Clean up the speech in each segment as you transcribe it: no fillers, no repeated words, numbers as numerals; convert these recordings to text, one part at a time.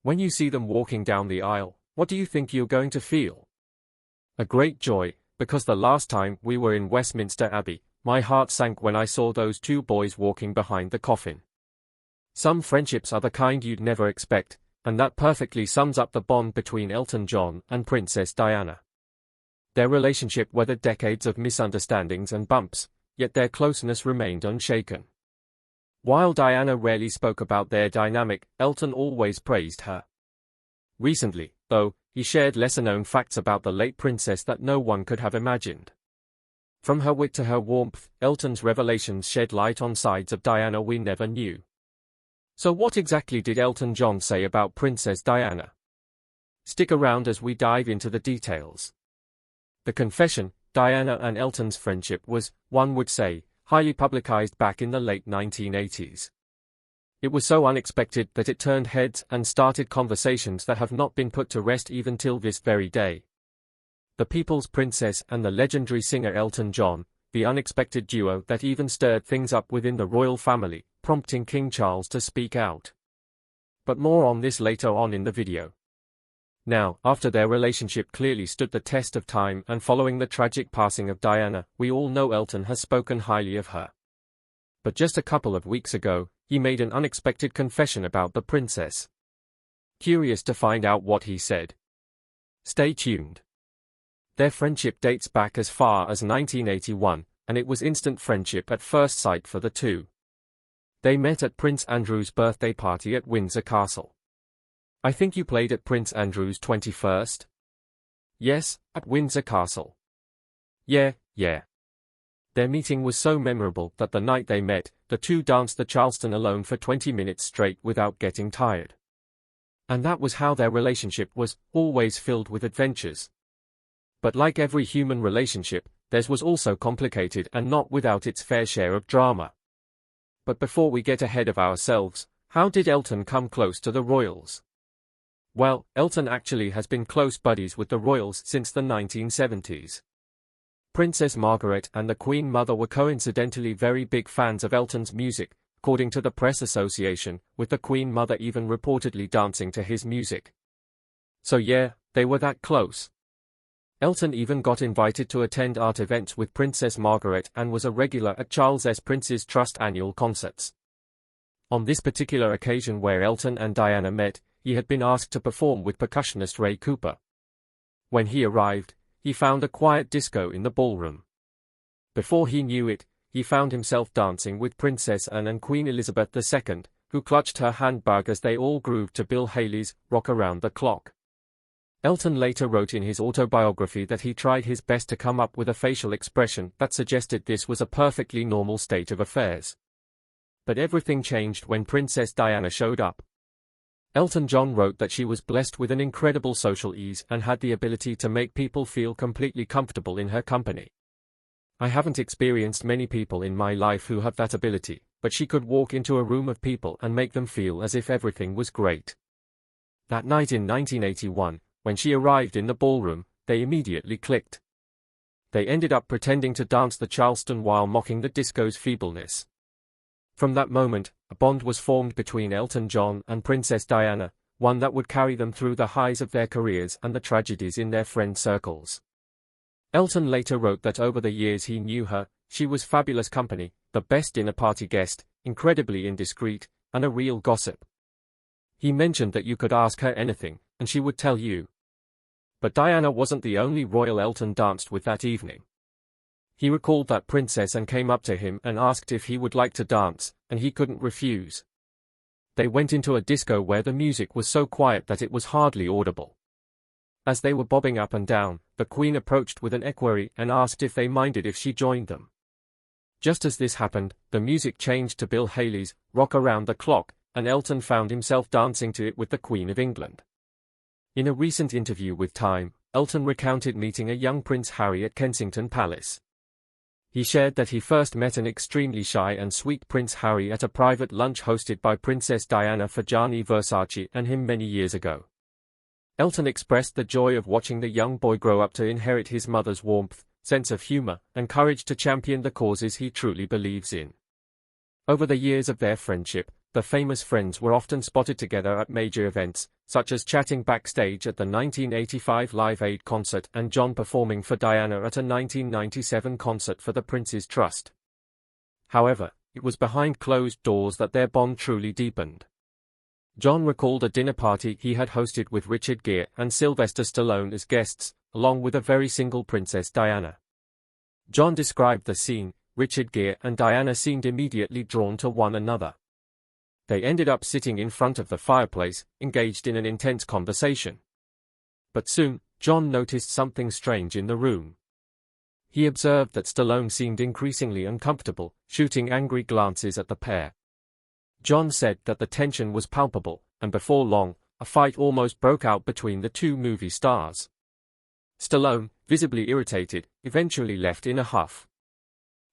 When you see them walking down the aisle, what do you think you're going to feel? A great joy, because the last time we were in Westminster Abbey, my heart sank when I saw those two boys walking behind the coffin. Some friendships are the kind you'd never expect, and that perfectly sums up the bond between Elton John and Princess Diana. Their relationship weathered decades of misunderstandings and bumps, yet their closeness remained unshaken. While Diana rarely spoke about their dynamic, Elton always praised her. Recently, though, he shared lesser-known facts about the late princess that no one could have imagined. From her wit to her warmth, Elton's revelations shed light on sides of Diana we never knew. So what exactly did Elton John say about Princess Diana? Stick around as we dive into the details. The confession, Diana and Elton's friendship was, one would say, highly publicized back in the late 1980s. It was so unexpected that it turned heads and started conversations that have not been put to rest even till this very day. The People's Princess and the legendary singer Elton John, the unexpected duo that even stirred things up within the royal family, prompting King Charles to speak out. But more on this later on in the video. Now, after their relationship clearly stood the test of time and following the tragic passing of Diana, we all know Elton has spoken highly of her. But just a couple of weeks ago, he made an unexpected confession about the princess. Curious to find out what he said? Stay tuned. Their friendship dates back as far as 1981, and it was instant friendship at first sight for the two. They met at Prince Andrew's birthday party at Windsor Castle. I think you played at Prince Andrew's 21st? Yes, at Windsor Castle. Yeah. Their meeting was so memorable that the night they met, the two danced the Charleston alone for 20 minutes straight without getting tired. And that was how their relationship was, always filled with adventures. But like every human relationship, theirs was also complicated and not without its fair share of drama. But before we get ahead of ourselves, how did Elton come close to the royals? Well, Elton actually has been close buddies with the royals since the 1970s. Princess Margaret and the Queen Mother were coincidentally very big fans of Elton's music, according to the Press Association, with the Queen Mother even reportedly dancing to his music. So yeah, they were that close. Elton even got invited to attend art events with Princess Margaret and was a regular at Charles S. Prince's Trust annual concerts. On this particular occasion where Elton and Diana met, he had been asked to perform with percussionist Ray Cooper. When he arrived, he found a quiet disco in the ballroom. Before he knew it, he found himself dancing with Princess Anne and Queen Elizabeth II, who clutched her handbag as they all grooved to Bill Haley's Rock Around the Clock. Elton later wrote in his autobiography that he tried his best to come up with a facial expression that suggested this was a perfectly normal state of affairs. But everything changed when Princess Diana showed up. Elton John wrote that she was blessed with an incredible social ease and had the ability to make people feel completely comfortable in her company. I haven't experienced many people in my life who have that ability, but she could walk into a room of people and make them feel as if everything was great. That night in 1981, when she arrived in the ballroom, they immediately clicked. They ended up pretending to dance the Charleston while mocking the disco's feebleness. From that moment, a bond was formed between Elton John and Princess Diana, one that would carry them through the highs of their careers and the tragedies in their friend circles. Elton later wrote that over the years he knew her, she was fabulous company, the best dinner-party guest, incredibly indiscreet, and a real gossip. He mentioned that you could ask her anything, and she would tell you. But Diana wasn't the only royal Elton danced with that evening. He recalled that Princess Anne came up to him and asked if he would like to dance, and he couldn't refuse. They went into a disco where the music was so quiet that it was hardly audible. As they were bobbing up and down, the Queen approached with an equerry and asked if they minded if she joined them. Just as this happened, the music changed to Bill Haley's Rock Around the Clock, and Elton found himself dancing to it with the Queen of England. In a recent interview with Time, Elton recounted meeting a young Prince Harry at Kensington Palace. He shared that he first met an extremely shy and sweet Prince Harry at a private lunch hosted by Princess Diana for Gianni Versace and him many years ago. Elton expressed the joy of watching the young boy grow up to inherit his mother's warmth, sense of humor, and courage to champion the causes he truly believes in. Over the years of their friendship, The famous friends were often spotted together at major events, such as chatting backstage at the 1985 Live Aid concert and John performing for Diana at a 1997 concert for the Prince's Trust. However, it was behind closed doors that their bond truly deepened. John recalled a dinner party he had hosted with Richard Gere and Sylvester Stallone as guests, along with a very single Princess Diana. John described the scene. Richard Gere and Diana seemed immediately drawn to one another. They ended up sitting in front of the fireplace, engaged in an intense conversation. But soon, John noticed something strange in the room. He observed that Stallone seemed increasingly uncomfortable, shooting angry glances at the pair. John said that the tension was palpable, and before long, a fight almost broke out between the two movie stars. Stallone, visibly irritated, eventually left in a huff.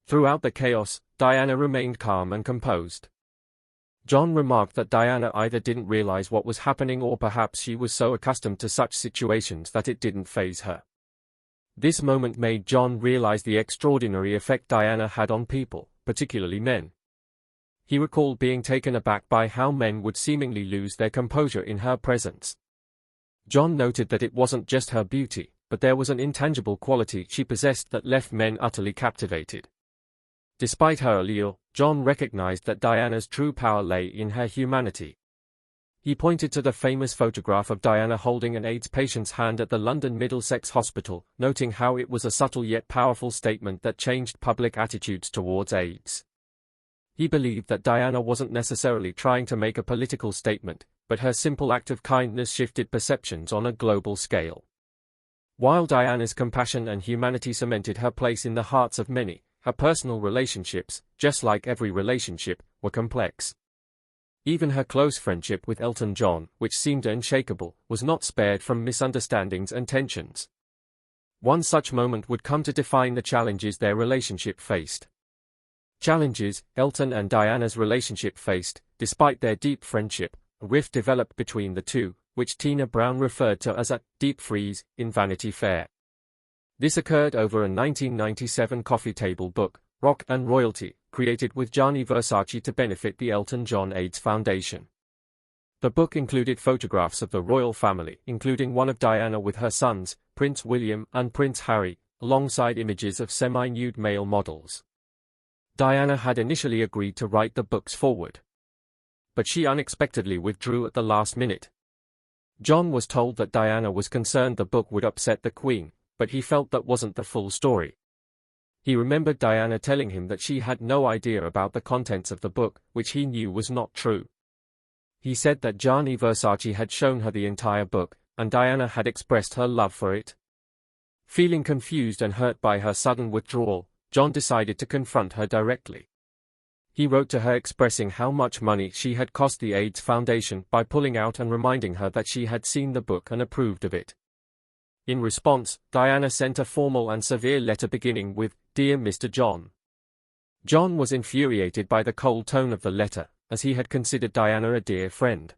Throughout the chaos, Diana remained calm and composed. John remarked that Diana either didn't realize what was happening or perhaps she was so accustomed to such situations that it didn't faze her. This moment made John realize the extraordinary effect Diana had on people, particularly men. He recalled being taken aback by how men would seemingly lose their composure in her presence. John noted that it wasn't just her beauty, but there was an intangible quality she possessed that left men utterly captivated. Despite her allure, John recognized that Diana's true power lay in her humanity. He pointed to the famous photograph of Diana holding an AIDS patient's hand at the London Middlesex Hospital, noting how it was a subtle yet powerful statement that changed public attitudes towards AIDS. He believed that Diana wasn't necessarily trying to make a political statement, but her simple act of kindness shifted perceptions on a global scale. While Diana's compassion and humanity cemented her place in the hearts of many, her personal relationships, just like every relationship, were complex. Even her close friendship with Elton John, which seemed unshakable, was not spared from misunderstandings and tensions. One such moment would come to define the challenges their relationship faced. Challenges Elton and Diana's relationship faced. Despite their deep friendship, a rift developed between the two, which Tina Brown referred to as a deep freeze in Vanity Fair. This occurred over a 1997 coffee table book, Rock and Royalty, created with Gianni Versace to benefit the Elton John AIDS Foundation. The book included photographs of the royal family, including one of Diana with her sons, Prince William and Prince Harry, alongside images of semi-nude male models. Diana had initially agreed to write the book's foreword, but she unexpectedly withdrew at the last minute. John was told that Diana was concerned the book would upset the Queen, but he felt that wasn't the full story. He remembered Diana telling him that she had no idea about the contents of the book, which he knew was not true. He said that Gianni Versace had shown her the entire book, and Diana had expressed her love for it. Feeling confused and hurt by her sudden withdrawal, John decided to confront her directly. He wrote to her expressing how much money she had cost the AIDS Foundation by pulling out and reminding her that she had seen the book and approved of it. In response, Diana sent a formal and severe letter beginning with, "Dear Mr. John." John was infuriated by the cold tone of the letter, as he had considered Diana a dear friend.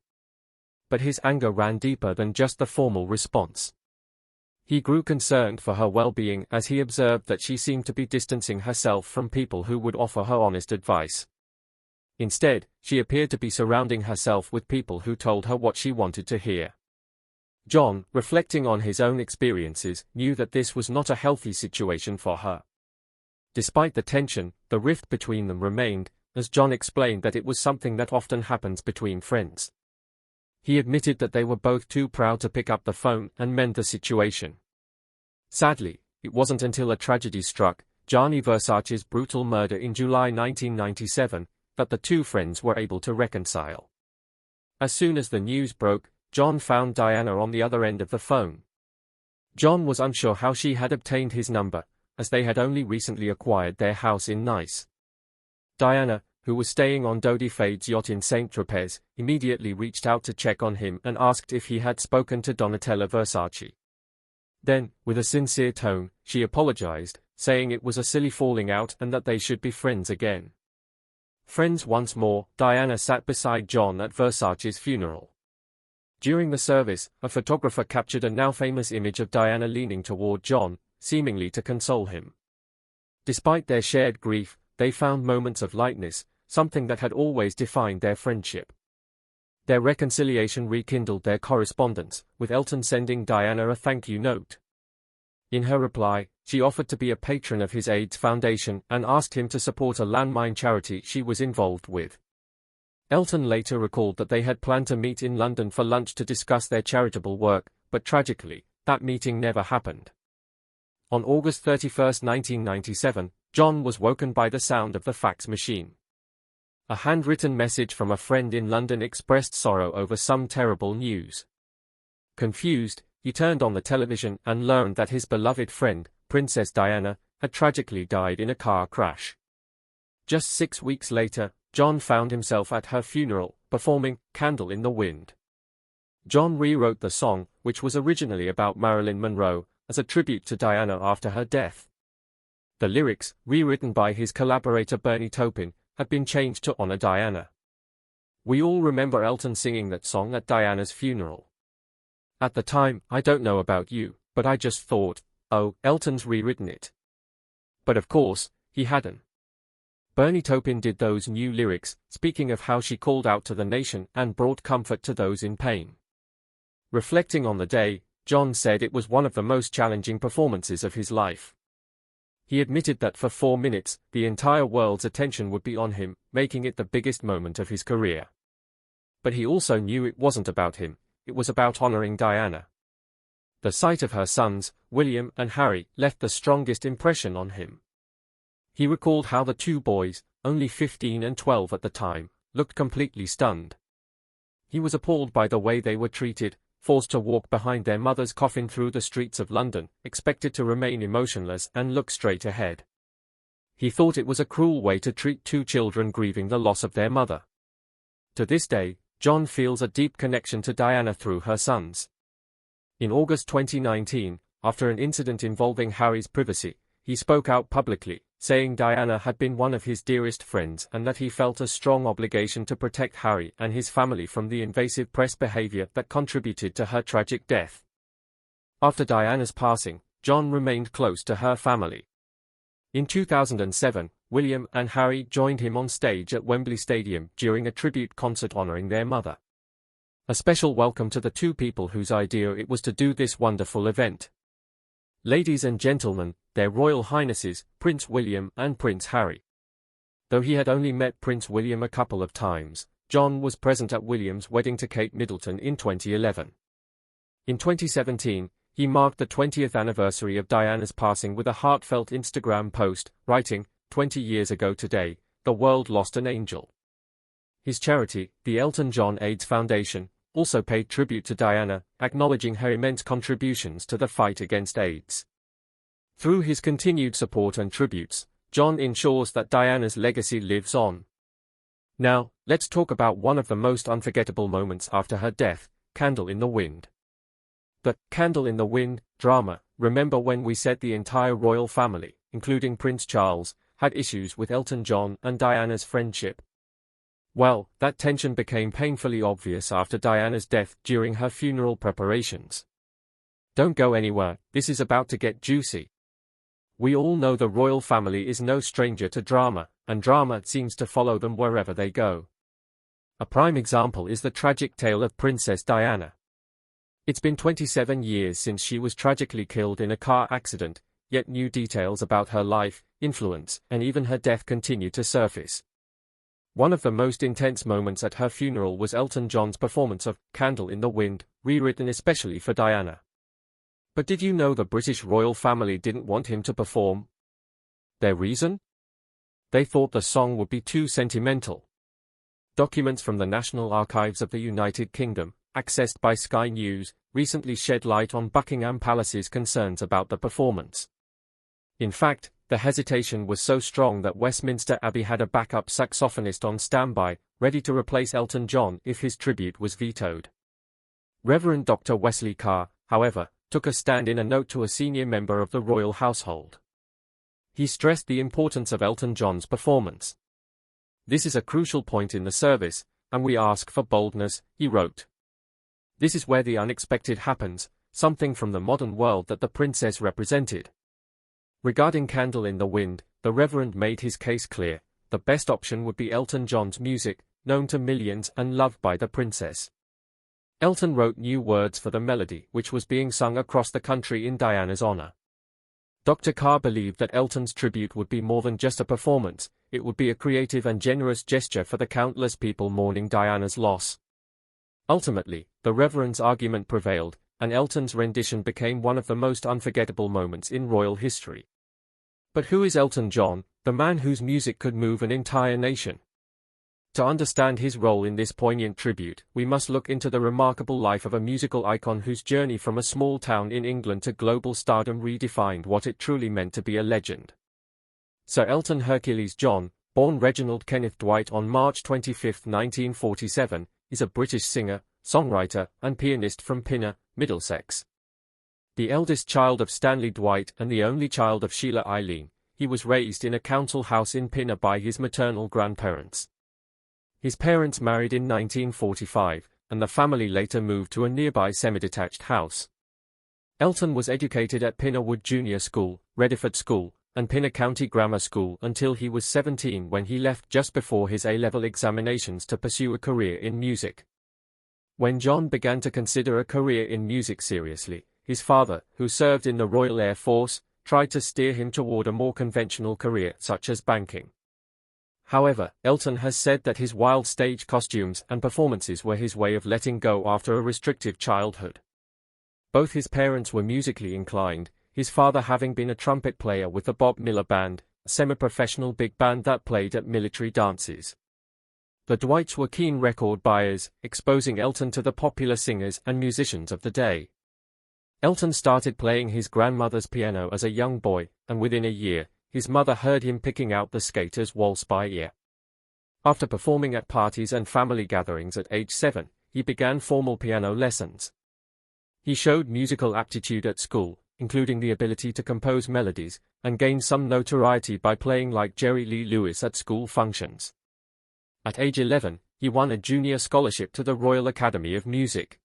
But his anger ran deeper than just the formal response. He grew concerned for her well-being as he observed that she seemed to be distancing herself from people who would offer her honest advice. Instead, she appeared to be surrounding herself with people who told her what she wanted to hear. John, reflecting on his own experiences, knew that this was not a healthy situation for her. Despite the tension, the rift between them remained, as John explained that it was something that often happens between friends. He admitted that they were both too proud to pick up the phone and mend the situation. Sadly, it wasn't until a tragedy struck, Gianni Versace's brutal murder in July 1997, that the two friends were able to reconcile. As soon as the news broke, John found Diana on the other end of the phone. John was unsure how she had obtained his number, as they had only recently acquired their house in Nice. Diana, who was staying on Dodi Fade's yacht in Saint-Tropez, immediately reached out to check on him and asked if he had spoken to Donatella Versace. Then, with a sincere tone, she apologized, saying it was a silly falling out and that they should be friends again. Friends once more, Diana sat beside John at Versace's funeral. During the service, a photographer captured a now-famous image of Diana leaning toward John, seemingly to console him. Despite their shared grief, they found moments of lightness, something that had always defined their friendship. Their reconciliation rekindled their correspondence, with Elton sending Diana a thank-you note. In her reply, she offered to be a patron of his AIDS Foundation and asked him to support a landmine charity she was involved with. Elton later recalled that they had planned to meet in London for lunch to discuss their charitable work, but tragically, that meeting never happened. On August 31, 1997, John was woken by the sound of the fax machine. A handwritten message from a friend in London expressed sorrow over some terrible news. Confused, he turned on the television and learned that his beloved friend, Princess Diana, had tragically died in a car crash. Just 6 weeks later, John found himself at her funeral, performing "Candle in the Wind." John rewrote the song, which was originally about Marilyn Monroe, as a tribute to Diana after her death. The lyrics, rewritten by his collaborator Bernie Taupin, had been changed to honor Diana. We all remember Elton singing that song at Diana's funeral. At the time, I don't know about you, but I just thought, oh, Elton's rewritten it. But of course, he hadn't. Bernie Taupin did those new lyrics, speaking of how she called out to the nation and brought comfort to those in pain. Reflecting on the day, John said it was one of the most challenging performances of his life. He admitted that for 4 minutes, the entire world's attention would be on him, making it the biggest moment of his career. But he also knew it wasn't about him, it was about honoring Diana. The sight of her sons, William and Harry, left the strongest impression on him. He recalled how the two boys, only 15 and 12 at the time, looked completely stunned. He was appalled by the way they were treated, forced to walk behind their mother's coffin through the streets of London, expected to remain emotionless and look straight ahead. He thought it was a cruel way to treat two children grieving the loss of their mother. To this day, John feels a deep connection to Diana through her sons. In August 2019, after an incident involving Harry's privacy, he spoke out publicly, saying Diana had been one of his dearest friends and that he felt a strong obligation to protect Harry and his family from the invasive press behavior that contributed to her tragic death. After Diana's passing, John remained close to her family. In 2007, William and Harry joined him on stage at Wembley Stadium during a tribute concert honoring their mother. A special welcome to the two people whose idea it was to do this wonderful event. Ladies and gentlemen, their Royal Highnesses, Prince William and Prince Harry. Though he had only met Prince William a couple of times, John was present at William's wedding to Kate Middleton in 2011. In 2017, he marked the 20th anniversary of Diana's passing with a heartfelt Instagram post, writing, 20 years ago today, the world lost an angel. His charity, the Elton John AIDS Foundation, also paid tribute to Diana, acknowledging her immense contributions to the fight against AIDS. Through his continued support and tributes, John ensures that Diana's legacy lives on. Now, let's talk about one of the most unforgettable moments after her death, Candle in the Wind. The Candle in the Wind drama. Remember when we said the entire royal family, including Prince Charles, had issues with Elton John and Diana's friendship? Well, that tension became painfully obvious after Diana's death during her funeral preparations. Don't go anywhere, this is about to get juicy. We all know the royal family is no stranger to drama, and drama seems to follow them wherever they go. A prime example is the tragic tale of Princess Diana. It's been 27 years since she was tragically killed in a car accident, yet new details about her life, influence, and even her death continue to surface. One of the most intense moments at her funeral was Elton John's performance of "Candle in the Wind," rewritten especially for Diana. But did you know the British royal family didn't want him to perform? Their reason? They thought the song would be too sentimental. Documents from the National Archives of the United Kingdom, accessed by Sky News, recently shed light on Buckingham Palace's concerns about the performance. In fact, the hesitation was so strong that Westminster Abbey had a backup saxophonist on standby, ready to replace Elton John if his tribute was vetoed. Reverend Dr. Wesley Carr, however, took a stand in a note to a senior member of the royal household. He stressed the importance of Elton John's performance. "This is a crucial point in the service, and we ask for boldness," he wrote. "This is where the unexpected happens, something from the modern world that the princess represented." Regarding Candle in the Wind, the Reverend made his case clear. the best option would be Elton John's music, known to millions and loved by the princess. Elton wrote new words for the melody, which was being sung across the country in Diana's honor. Dr. Carr believed that Elton's tribute would be more than just a performance, it would be a creative and generous gesture for the countless people mourning Diana's loss. Ultimately, the Reverend's argument prevailed, and Elton's rendition became one of the most unforgettable moments in royal history. But who is Elton John, the man whose music could move an entire nation? To understand his role in this poignant tribute, we must look into the remarkable life of a musical icon whose journey from a small town in England to global stardom redefined what it truly meant to be a legend. Sir Elton Hercules John, born Reginald Kenneth Dwight on March 25, 1947, is a British singer, songwriter, and pianist from Pinner, Middlesex. The eldest child of Stanley Dwight and the only child of Sheila Eileen, he was raised in a council house in Pinner by his maternal grandparents. His parents married in 1945, and the family later moved to a nearby semi-detached house. Elton was educated at Pinner Wood Junior School, Rediford School, and Pinner County Grammar School until he was 17 when he left just before his A-level examinations to pursue a career in music. When John began to consider a career in music seriously, his father, who served in the Royal Air Force, tried to steer him toward a more conventional career such as banking. However, Elton has said that his wild stage costumes and performances were his way of letting go after a restrictive childhood. Both his parents were musically inclined, his father having been a trumpet player with the Bob Miller Band, a semi-professional big band that played at military dances. The Dwights were keen record buyers, exposing Elton to the popular singers and musicians of the day. Elton started playing his grandmother's piano as a young boy, and within a year, his mother heard him picking out the Skater's Waltz by ear. After performing at parties and family gatherings at age 7, he began formal piano lessons. He showed musical aptitude at school, including the ability to compose melodies, and gained some notoriety by playing like Jerry Lee Lewis at school functions. At age 11, he won a junior scholarship to the Royal Academy of Music.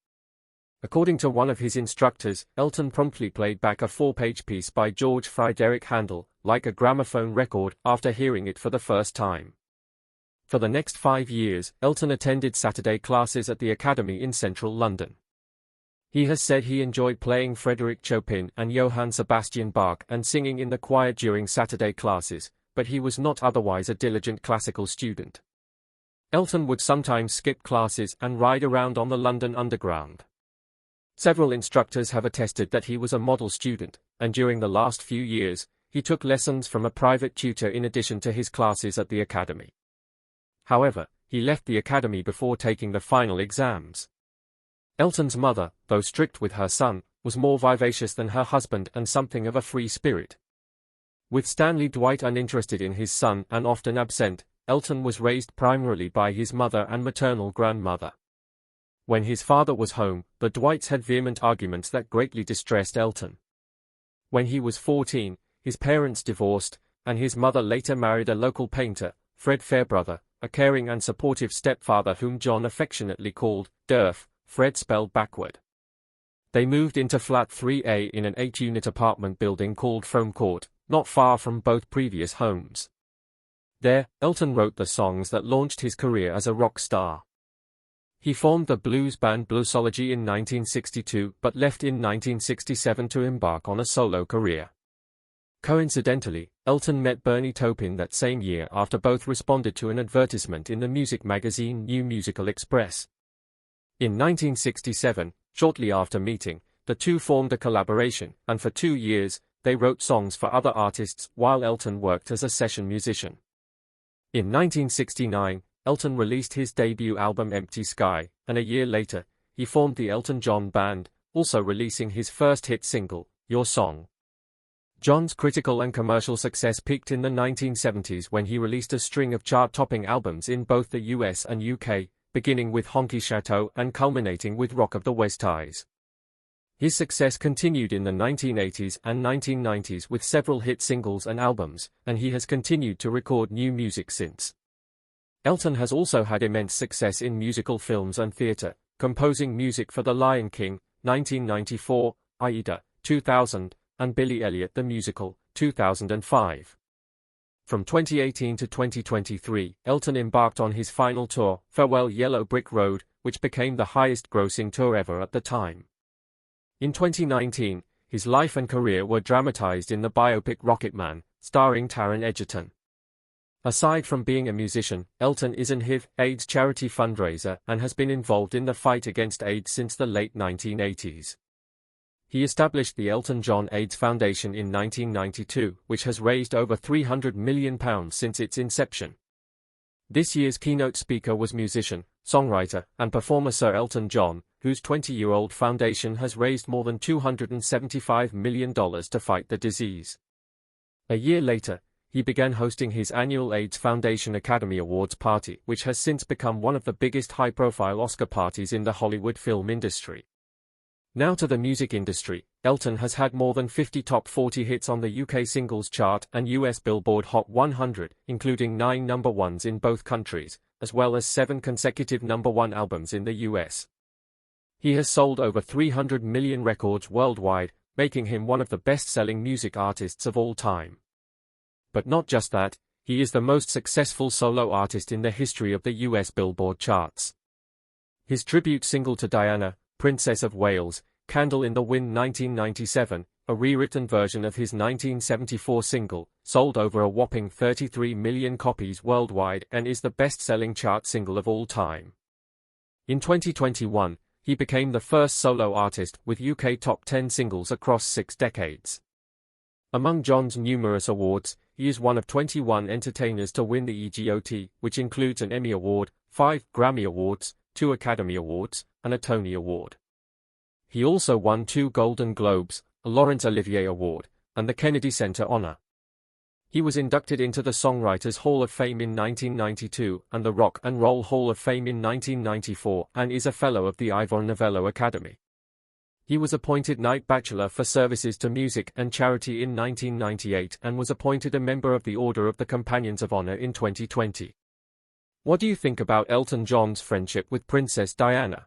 According to one of his instructors, Elton promptly played back a 4-page piece by George Friedrich Handel, like a gramophone record, after hearing it for the first time. For the next 5 years, Elton attended Saturday classes at the Academy in central London. He has said he enjoyed playing Frédéric Chopin and Johann Sebastian Bach and singing in the choir during Saturday classes, but he was not otherwise a diligent classical student. Elton would sometimes skip classes and ride around on the London Underground. Several instructors have attested that he was a model student, and during the last few years, he took lessons from a private tutor in addition to his classes at the Academy. However, he left the Academy before taking the final exams. Elton's mother, though strict with her son, was more vivacious than her husband and something of a free spirit. With Stanley Dwight uninterested in his son and often absent, Elton was raised primarily by his mother and maternal grandmother. When his father was home, the Dwights had vehement arguments that greatly distressed Elton. When he was 14, his parents divorced, and his mother later married a local painter, Fred Fairbrother, a caring and supportive stepfather whom John affectionately called Durf, Fred spelled backward. They moved into Flat 3A in an 8-unit apartment building called Frome Court, not far from both previous homes. There, Elton wrote the songs that launched his career as a rock star. He formed the blues band Bluesology in 1962 but left in 1967 to embark on a solo career. Coincidentally, Elton met Bernie Taupin that same year after both responded to an advertisement in the music magazine New Musical Express. In 1967, shortly after meeting, the two formed a collaboration, and for 2 years, they wrote songs for other artists while Elton worked as a session musician. In 1969, Elton released his debut album Empty Sky, and a year later, he formed the Elton John Band, also releasing his first hit single, Your Song. John's critical and commercial success peaked in the 1970s when he released a string of chart-topping albums in both the US and UK, beginning with Honky Chateau and culminating with Rock of the West Eyes. His success continued in the 1980s and 1990s with several hit singles and albums, and he has continued to record new music since. Elton has also had immense success in musical films and theatre, composing music for The Lion King, 1994, Aida, 2000, and Billy Elliot the Musical, 2005. From 2018 to 2023, Elton embarked on his final tour, Farewell Yellow Brick Road, which became the highest-grossing tour ever at the time. In 2019, his life and career were dramatized in the biopic Rocketman, starring Taron Egerton. Aside from being a musician, Elton is an HIV/AIDS charity fundraiser and has been involved in the fight against AIDS since the late 1980s. He established the Elton John AIDS Foundation in 1992, which has raised over £300 million since its inception. This year's keynote speaker was musician, songwriter, and performer Sir Elton John, whose 20-year-old foundation has raised more than $275 million to fight the disease. A year later, he began hosting his annual AIDS Foundation Academy Awards party, which has since become one of the biggest high-profile Oscar parties in the Hollywood film industry. Now to the music industry. Elton has had more than 50 top 40 hits on the UK singles chart and US Billboard Hot 100, including 9 number ones in both countries, as well as 7 consecutive number one albums in the US. He has sold over 300 million records worldwide, making him one of the best-selling music artists of all time. But not just that, he is the most successful solo artist in the history of the US Billboard charts. His tribute single to Diana, Princess of Wales, Candle in the Wind 1997, a rewritten version of his 1974 single, sold over a whopping 33 million copies worldwide and is the best-selling chart single of all time. In 2021, he became the first solo artist with UK top 10 singles across 6 decades. Among John's numerous awards, he is one of 21 entertainers to win the EGOT, which includes an Emmy Award, 5 Grammy Awards, 2 Academy Awards, and a Tony Award. He also won 2 Golden Globes, a Laurence Olivier Award, and the Kennedy Center Honor. He was inducted into the Songwriters Hall of Fame in 1992 and the Rock and Roll Hall of Fame in 1994 and is a Fellow of the Ivor Novello Academy. He was appointed Knight Bachelor for services to music and charity in 1998 and was appointed a member of the Order of the Companions of Honor in 2020. What do you think about Elton John's friendship with Princess Diana?